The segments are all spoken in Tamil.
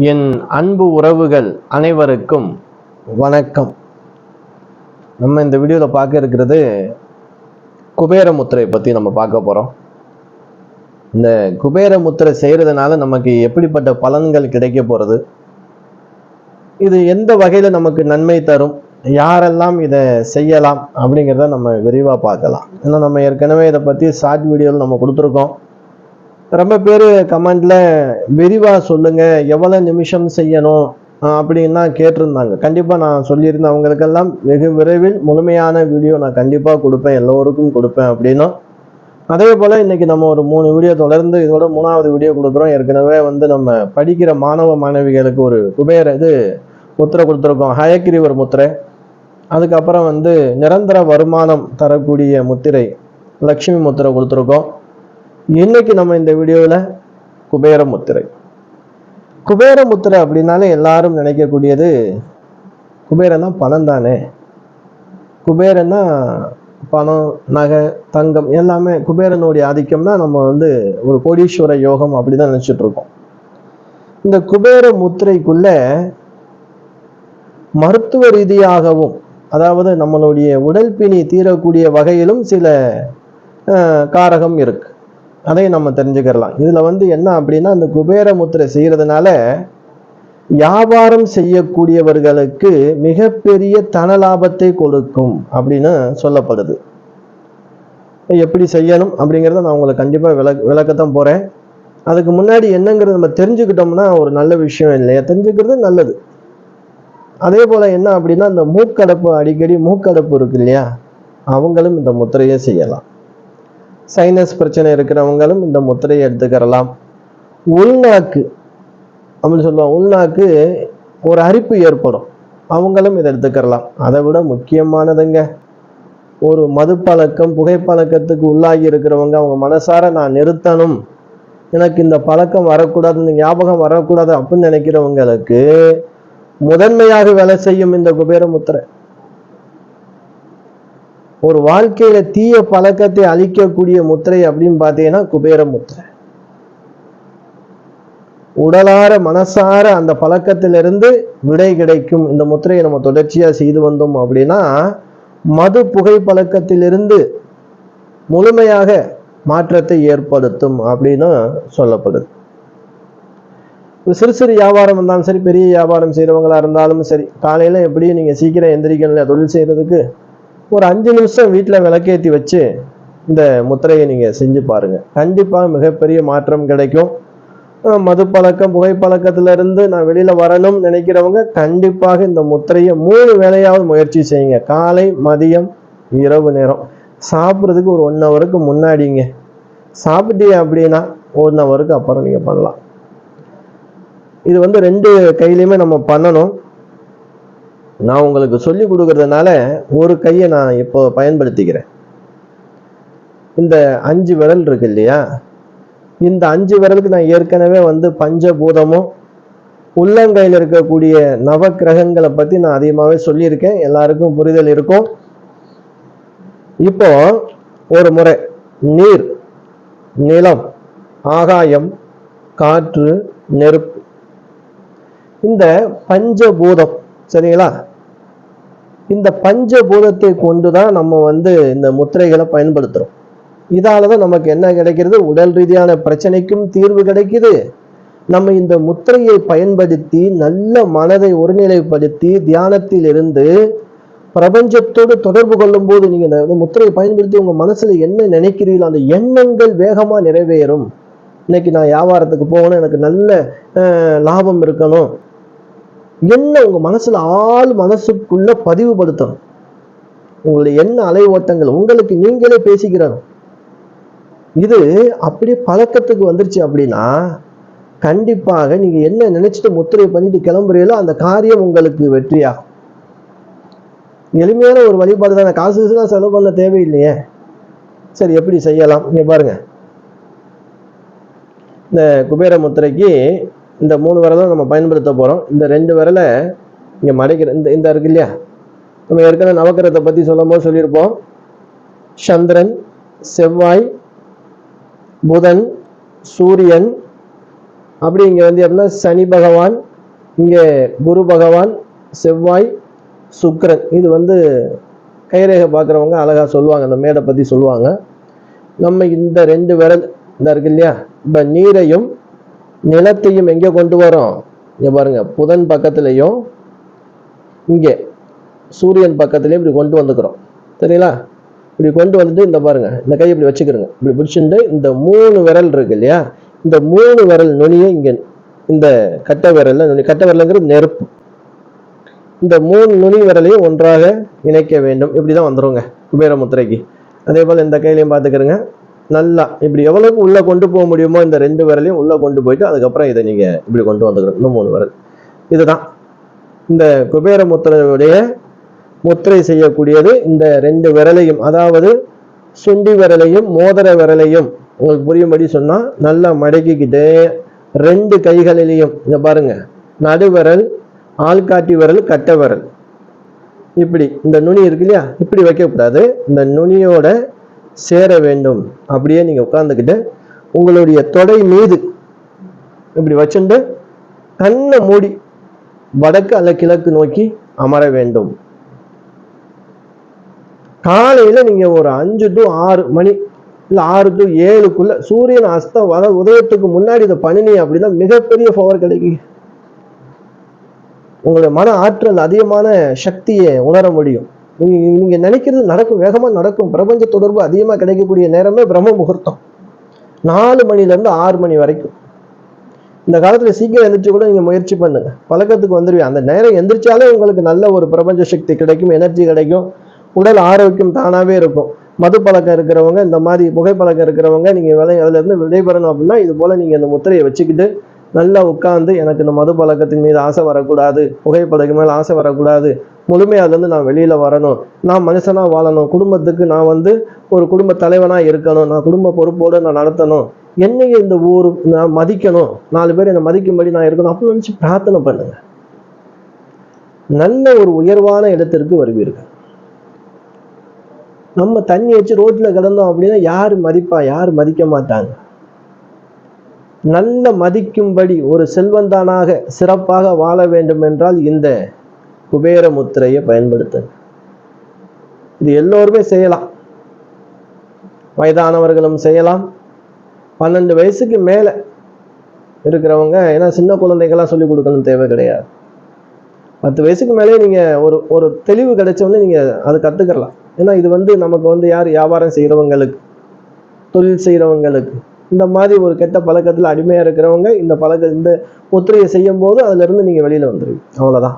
என் அன்பு உறவுகள் அனைவருக்கும் வணக்கம். நம்ம இந்த வீடியோவில் பார்க்க இருக்கிறது குபேர முத்திரை பற்றி நம்ம பார்க்க போகிறோம். இந்த குபேர முத்திரை செய்கிறதுனால நமக்கு எப்படிப்பட்ட பலன்கள் கிடைக்க போகிறது, இது எந்த வகையில் நமக்கு நன்மை தரும், யாரெல்லாம் இதை செய்யலாம் அப்படிங்கிறத நம்ம விரிவாக பார்க்கலாம். ஏன்னா நம்ம ஏற்கனவே இதை பற்றி ஷார்ட் வீடியோவில் நம்ம கொடுத்துருக்கோம். ரொம்ப பேர் கமெண்ட்ல விரிவாக சொல்லுங்க, எவ்வளோ நிமிஷம் செய்யணும் அப்படின்னா கேட்டிருந்தாங்க. கண்டிப்பாக நான் சொல்லியிருந்தேன், அவங்களுக்கெல்லாம் வெகு விரைவில் முழுமையான வீடியோ நான் கண்டிப்பாக கொடுப்பேன், எல்லோருக்கும் கொடுப்பேன் அப்படின்னும். அதே போல் இன்னைக்கு நம்ம ஒரு 3 வீடியோ தொடர்ந்து இதோட 3வது வீடியோ கொடுக்குறோம். ஏற்கனவே நம்ம படிக்கிற மாணவ மாணவிகளுக்கு ஒரு குபேர முத்திரை கொடுத்துருக்கோம், ஹயக்கிரீவர் முத்திரை. அதுக்கப்புறம் நிரந்தர வருமானம் தரக்கூடிய முத்திரை லக்ஷ்மி முத்திரை கொடுத்துருக்கோம். இன்னைக்கு நம்ம இந்த வீடியோவில் குபேர முத்திரை. குபேர முத்திரை அப்படின்னாலே எல்லாரும் நினைக்கக்கூடியது, குபேரன்னா பணம் தானே, குபேரன்னா பணம், நகை, தங்கம் எல்லாமே. குபேரனுடைய ஆதிக்கம்னா நம்ம ஒரு கோடீஸ்வர யோகம் அப்படிதான் நினைச்சிட்டு இருக்கோம். இந்த குபேர முத்திரைக்குள்ள மருத்துவ ரீதியாகவும், அதாவது நம்மளுடைய உடல் பிணி தீரக்கூடிய வகையிலும் சில காரகம் இருக்கு. அதை நம்ம தெரிஞ்சுக்கலாம். இதுல என்ன அப்படின்னா, அந்த குபேர முத்திரை செய்யறதுனால வியாபாரம் செய்யக்கூடியவர்களுக்கு மிகப்பெரிய தன லாபத்தை கொடுக்கும் அப்படின்னு சொல்லப்படுது. எப்படி செய்யணும் அப்படிங்கிறத நான் உங்களுக்கு கண்டிப்பா விளக்கத்தான் போறேன். அதுக்கு முன்னாடி என்னங்கிறது நம்ம தெரிஞ்சுக்கிட்டோம்னா ஒரு நல்ல விஷயம் இல்லையா, தெரிஞ்சுக்கிறது நல்லது. அதே போல என்ன அப்படின்னா, இந்த மூக்கடைப்பு, அடிக்கடி மூக்கடைப்பு இருக்கு இல்லையா, அவங்களும் இந்த முத்திரையை செய்யலாம். சைனஸ் பிரச்சனை இருக்கிறவங்களும் இந்த முத்திரையை எடுத்துக்கிறலாம். உள்நாக்கு அப்படின்னு சொல்லுவாங்க, உள்நாக்கு ஒரு அரிப்பு ஏற்படும், அவங்களும் இதை எடுத்துக்கிறலாம். அதை விட முக்கியமானதுங்க, ஒரு மது பழக்கம், புகைப்பழக்கத்துக்கு உள்ளாகி இருக்கிறவங்க, அவங்க மனசார நான் நிறுத்தணும், எனக்கு இந்த பழக்கம் வரக்கூடாது, இந்த ஞாபகம் வரக்கூடாது அப்படின்னு நினைக்கிறவங்களுக்கு முதன்மையாக வேலை செய்யும் இந்த குபேர முத்திரை. ஒரு வாழ்க்கையில தீய பழக்கத்தை அழிக்கக்கூடிய முத்திரை அப்படின்னு பார்த்தீங்கன்னா குபேர முத்திரை. உடலார மனசார அந்த பழக்கத்திலிருந்து விடை கிடைக்கும். இந்த முத்திரையை நம்ம தொடர்ச்சியா செய்து வந்தோம் அப்படின்னா மது புகை பழக்கத்திலிருந்து முழுமையாக மாற்றத்தை ஏற்படுத்தும் அப்படின்னு சொல்லப்படுது. சிறு சிறு வியாபாரம் இருந்தாலும் சரி, பெரிய வியாபாரம் செய்யறவங்களா இருந்தாலும் சரி, காலையில எப்படியும் நீங்க சீக்கிரம் எந்திரிக்கல தொழில் செய்யறதுக்கு ஒரு 5 நிமிஷம் வீட்டில் விளக்கேற்றி வச்சு இந்த முத்திரையை நீங்க செஞ்சு பாருங்க. கண்டிப்பாக மிகப்பெரிய மாற்றம் கிடைக்கும். மது பழக்கம், புகைப்பழக்கத்துல இருந்து நான் வெளியில வரணும்னு நினைக்கிறவங்க கண்டிப்பாக இந்த முத்திரையை 3 வேளையாவது முயற்சி செய்யுங்க. காலை, மதியம், இரவு நேரம். சாப்பிட்றதுக்கு ஒரு 1 ஹவருக்கு முன்னாடிங்க. சாப்பிட்டீங்க அப்படின்னா 1 ஹவருக்கு அப்புறம் நீங்க பண்ணலாம். இது 2 கையிலையுமே நம்ம பண்ணணும். நான் உங்களுக்கு சொல்லி கொடுக்கறதுனால ஒரு கையை நான் இப்போ பயன்படுத்திக்கிறேன். இந்த 5 விரல் இருக்கு இல்லையா, இந்த 5 விரலுக்கு நான் ஏற்கனவே பஞ்சபூதமும் உள்ளங்கையில் இருக்கக்கூடிய நவ கிரகங்களை பத்தி நான் அதிகமாகவே சொல்லியிருக்கேன், எல்லாருக்கும் புரிதல் இருக்கும். இப்போ ஒரு முறை நீர், நிலம், ஆகாயம், காற்று, நெருப்பு, இந்த பஞ்சபூதம் சரிங்களா, இந்த பஞ்சபூதத்தை கொண்டுதான் நம்ம இந்த முத்திரைகளை பயன்படுத்துறோம். இதாலதான் நமக்கு என்ன கிடைக்கிறது, உடல் ரீதியான பிரச்சனைக்கும் தீர்வு கிடைக்குது. நம்ம இந்த முத்திரையை பயன்படுத்தி நல்ல மனதை ஒருநிலைப்படுத்தி தியானத்தில் இருந்து பிரபஞ்சத்தோடு தொடர்பு கொள்ளும் போது நீங்க இந்த முத்திரையை பயன்படுத்தி உங்க மனசுல என்ன நினைக்கிறீங்களோ அந்த எண்ணங்கள் வேகமா நிறைவேறும். இன்னைக்கு நான் வியாபாரத்துக்கு போகணும், எனக்கு நல்ல லாபம் இருக்கணும், என்ன உங்க மனசுல மனசுக்குள்ள பதிவுபடுத்தணும். உங்களுடைய எண்ண அலை ஓட்டங்கள் உங்களுக்கு நீங்களே பேசிக்கிறோம். இது அப்படியே பழக்கத்துக்கு வந்துருச்சு அப்படின்னா கண்டிப்பாக நீங்க என்ன நினைச்சிட்டு முத்திரை பண்ணிட்டு கிளம்புறீங்களோ அந்த காரியம் உங்களுக்கு வெற்றியாகும். எளிமையான ஒரு வழிபாடு தானே, காசு செலவு பண்ண தேவையில்லையே. சரி, எப்படி செய்யலாம் நீங்க பாருங்க. இந்த குபேர முத்திரைக்கு இந்த 3 விரலும் நம்ம பயன்படுத்த போறோம். இந்த 2 விரலை இங்க மடைக்கிற இந்த இருக்கு இல்லையா, நம்ம ஏற்கனவே நவக்கிரகத்தை பத்தி சொல்லும் போது சொல்லியிருப்போம். சந்திரன், செவ்வாய், புதன், சூரியன், அப்படி இங்க வந்து எப்படின்னா சனி பகவான், இங்கே குரு பகவான், செவ்வாய், சுக்கிரன். இது வந்து கைரேகை பார்க்குறவங்க அழகா சொல்லுவாங்க, அந்த மேடை பத்தி சொல்லுவாங்க. நம்ம இந்த 2 விரல் இந்த இருக்கு இல்லையா, இந்த நீரையும் நிலத்தையும் எங்கே கொண்டு வரோம், இங்க பாருங்க, புதன் பக்கத்துலையும் இங்கே சூரியன் பக்கத்துலையும் இப்படி கொண்டு வந்துக்கிறோம். சரிங்களா? இப்படி கொண்டு வந்துட்டு இந்த பாருங்க, இந்த கையை இப்படி வச்சுக்கிறோங்க, இப்படி பிடிச்சிட்டு இந்த 3 விரல் இருக்கு இல்லையா, இந்த 3 விரல் நுனியை இங்க இந்த கட்டை விரல்ல நுனி, கட்டை விரலுங்கிறது நெருப்பு, இந்த 3 நுனி விரலையும் ஒன்றாக இணைக்க வேண்டும். இப்படிதான் வந்துருங்க குபேர முத்திரைக்கு. அதே போல இந்த கையிலையும் பார்த்துக்கிறங்க. நல்லா இப்படி எவ்வளவுக்கு உள்ள கொண்டு போக முடியுமோ இந்த 2 விரலையும் உள்ள கொண்டு போயிட்டு அதுக்கப்புறம் இதை நீங்க இப்படி கொண்டு வந்துக்கணும். இந்த 3 விரல். இதுதான் இந்த குபேர முத்திரையுடைய முத்திரை செய்யக்கூடியது. இந்த 2 விரலையும், அதாவது சுண்டி விரலையும் மோதிர விரலையும் உங்களுக்கு புரியும்படி சொன்னா நல்லா மடக்கிக்கிட்டு 2 கைகளிலையும் இங்க பாருங்க, நடுவிரல், ஆள்காட்டி விரல், கட்டை விரல், இப்படி இந்த நுனி இருக்கு இல்லையா, இப்படி வைக்கக்கூடாது, இந்த நுனியோட சேர வேண்டும். அப்படியே நீங்க உட்கார்ந்துக்கிட்டு உங்களுடைய தொடை மீது இப்படி வச்சுட்டு கண்ணை மூடி வடக்கு அல்ல கிழக்கு நோக்கி அமர வேண்டும். காலையில நீங்க ஒரு 5 to 6 மணி இல்ல 6 to 7க்குள்ள சூரியன் அஸ்தம் வர உதயத்துக்கு முன்னாடி இதை பண்ணினீங்க அப்படின்னா மிகப்பெரிய பவர் கிடைக்கும். உங்களுடைய மன ஆற்றல், அதிகமான சக்தியை உணர முடியும். நீங்க நினைக்கிறது நடக்கும், வேகமா நடக்கும். பிரபஞ்ச தொடர்பு அதிகமா கிடைக்கக்கூடிய நேரமே பிரம்ம முகூர்த்தம், 4 மணில இருந்து 6 மணி வரைக்கும். இந்த காலத்துல சீக்கிரம் எந்திரிச்சு கூட நீங்க முயற்சி பண்ணுங்க, பழக்கத்துக்கு வந்துருவீங்க. அந்த நேரம் எந்திரிச்சாலே உங்களுக்கு நல்ல ஒரு பிரபஞ்ச சக்தி கிடைக்கும், எனர்ஜி கிடைக்கும், உடல் ஆரோக்கியம் தானாவே இருக்கும். மது பழக்கம் இருக்கிறவங்க, இந்த மாதிரி புகைப்பழக்கம் இருக்கிறவங்க, நீங்க அதுல இருந்து விடைபெறணும் அப்படின்னா இது போல நீங்க இந்த முத்திரையை வச்சுக்கிட்டு நல்லா உட்கார்ந்து, எனக்கு இந்த மது பழக்கத்தின் மீது ஆசை வரக்கூடாது, புகைப்பழக்கம் மேல ஆசை வரக்கூடாது, முழுமையா அதுல இருந்து நான் வெளியில வரணும், நான் மனுஷனா வாழணும், குடும்பத்துக்கு நான் வந்து ஒரு குடும்ப தலைவனா இருக்கணும், நான் குடும்ப பொறுப்போடு நான் நடத்தணும், என்னைய இந்த ஊர் நான் மதிக்கணும், 4 பேர் என்னை மதிக்கும்படி நான் இருக்கணும் அப்படின்னு நினைச்சு பிரார்த்தனை பண்ணுங்க. நல்ல ஒரு உயர்வான இடத்திற்கு வருவீர்கள். நம்ம தண்ணி வச்சு ரோட்ல கிடந்தோம் அப்படின்னா யாரு மதிப்பா, யாரு மதிக்க மாட்டாங்க. நல்ல மதிக்கும்படி ஒரு செல்வந்தானாக சிறப்பாக வாழ வேண்டும் என்றால் இந்த குபேர முத்திரையை பயன்படுத்துங்க. இது எல்லோருமே செய்யலாம், வயதானவர்களும் செய்யலாம், 12 வயசுக்கு மேல இருக்கிறவங்க, ஏன்னா சின்ன குழந்தைகள்லாம் சொல்லிக் கொடுக்கணும் தேவை கிடையாது. 10 வயசுக்கு மேலே நீங்க ஒரு தெளிவு கிடைச்சோடனே நீங்க அதை கத்துக்கலாம். ஏன்னா இது வந்து நமக்கு வந்து யார், வியாபாரம் செய்யறவங்களுக்கு, தொழில் செய்யறவங்களுக்கு, இந்த மாதிரி ஒரு கெட்ட பழக்கத்துல அடிமையா இருக்கிறவங்க இந்த முத்திரையை செய்யும் போது அதுல இருந்து நீங்க வெளியில வந்துருவீங்க. அவ்வளவுதான்,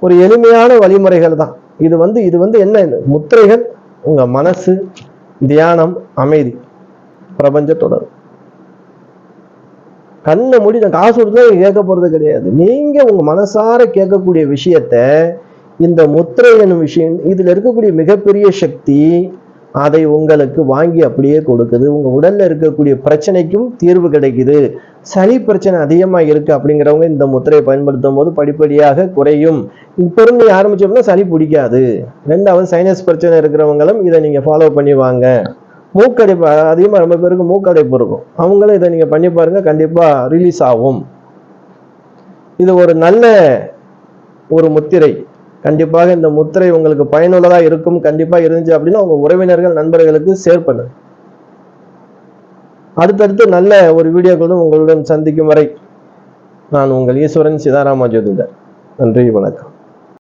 ஒரு எளிமையான வழிமுறைகள் தான் இது வந்து என்ன, முத்திரைகள் உங்க மனசு, தியானம், அமைதி, பிரபஞ்ச தொடர். கண்ணை மூடி நான் காசு கொடுத்தா கேட்க போறது கிடையாது. நீங்க உங்க மனசார கேட்கக்கூடிய விஷயத்த இந்த முத்திரை எனும் விஷயம், இதுல இருக்கக்கூடிய மிகப்பெரிய சக்தி அதை உங்களுக்கு வாங்கி அப்படியே கொடுக்குது. உங்க உடல்ல இருக்கக்கூடிய பிரச்சனைக்கும் தீர்வு கிடைக்குது. சளி பிரச்சனை அதிகமா இருக்கு அப்படிங்கிறவங்க இந்த முத்திரையை பயன்படுத்தும் போது படிப்படியாக குறையும். இப்ப இருந்து ஆரம்பிச்சோம்னா சளி பிடிக்காது. 2வது சைனஸ் பிரச்சனை இருக்கிறவங்களும் இதை நீங்க ஃபாலோ பண்ணி வாங்க. மூக்கடைப்பு அதிகமா ரொம்ப பேருக்கு மூக்கடைப்பு இருக்கும், அவங்களும் இதை நீங்க பண்ணி பாருங்க, கண்டிப்பா ரிலீஸ் ஆகும். இது ஒரு நல்ல ஒரு முத்திரை. கண்டிப்பாக இந்த முத்திரை உங்களுக்கு பயனுள்ளதா இருக்கும். கண்டிப்பா இருந்துச்சு அப்படின்னா உங்க உறவினர்கள், நண்பர்களுக்கு ஷேர் பண்ணுங்க. அடுத்தடுத்து நல்ல ஒரு வீடியோக்களும் உங்களுடன் சந்திக்கும் வரை நான் உங்கள் ஈஸ்வரன் சிதாராம ஜோதிடர். நன்றி, வணக்கம்.